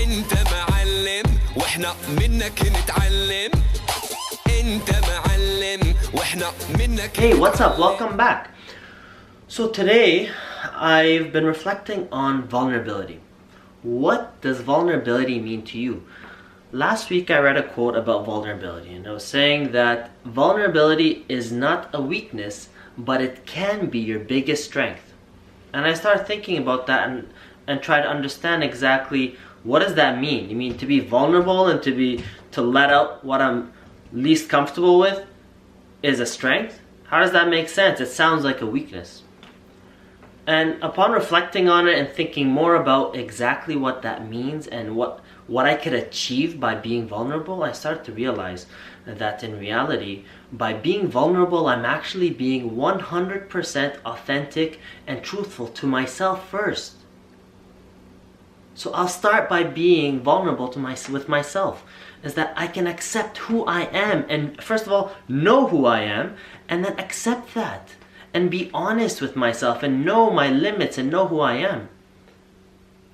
انت معلم واحنا منك نتعلم. انت معلم واحنا منك. Hey, what's up? Welcome back. So today I've been reflecting on vulnerability. What does vulnerability mean to you? Last week I read a quote about vulnerability, and it was saying that vulnerability is not a weakness, but it can be your biggest strength. And I started thinking about that and try to understand exactly what does that mean. You mean to be vulnerable and to let out what I'm least comfortable with is a strength? How does that make sense? It sounds like a weakness. And upon reflecting on it and thinking more about exactly what that means and what I could achieve by being vulnerable, I started to realize that in reality, by being vulnerable, I'm actually being 100% authentic and truthful to myself first. So I'll start by being vulnerable with myself, is that I can accept who I am, and first of all, know who I am, and then accept that, and be honest with myself, and know my limits, and know who I am.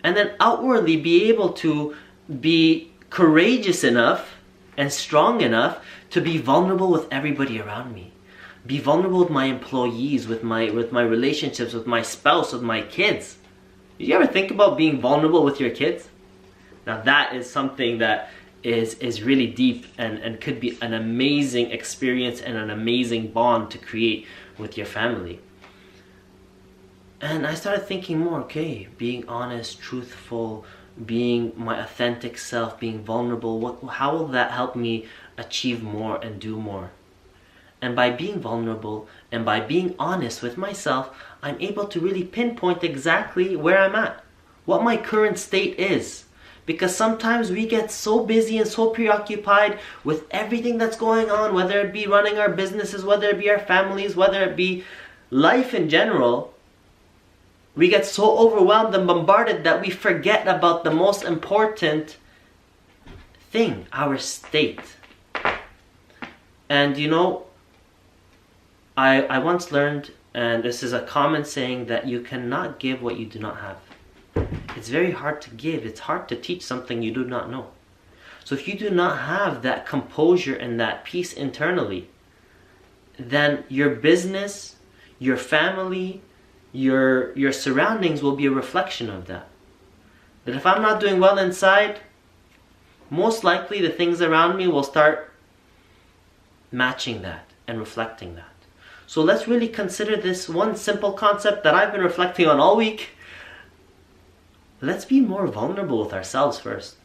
And then outwardly be able to be courageous enough and strong enough to be vulnerable with everybody around me. Be vulnerable with my employees, with my relationships, with my spouse, with my kids. Did you ever think about being vulnerable with your kids? Now that is something that is really deep and could be an amazing experience and an amazing bond to create with your family. And I started thinking more, okay, being honest, truthful, being my authentic self, being vulnerable, how will that help me achieve more and do more? And by being vulnerable and by being honest with myself, I'm able to really pinpoint exactly where I'm at, what my current state is. Because sometimes we get so busy and so preoccupied with everything that's going on, whether it be running our businesses, whether it be our families, whether it be life in general, we get so overwhelmed and bombarded that we forget about the most important thing, our state. And you know, I once learned, and this is a common saying, that you cannot give what you do not have. It's very hard to give. It's hard to teach something you do not know. So if you do not have that composure and that peace internally, then your business, your family, your surroundings will be a reflection of that. That if I'm not doing well inside, most likely the things around me will start matching that and reflecting that. So let's really consider this one simple concept that I've been reflecting on all week. Let's be more vulnerable with ourselves first.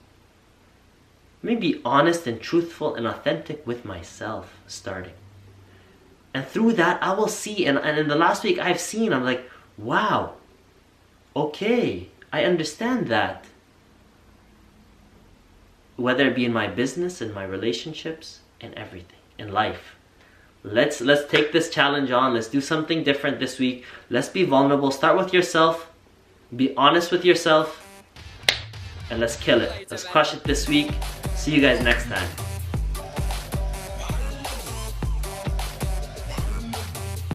Let me be honest and truthful and authentic with myself starting. And through that I will see, and in the last week I've seen, I'm like, wow, okay, I understand that. Whether it be in my business, in my relationships, in everything, in life. Let's take this challenge on. Let's do something different this week. Let's be vulnerable. Start with yourself. Be honest with yourself. And let's kill it. Let's crush it this week. See you guys next time.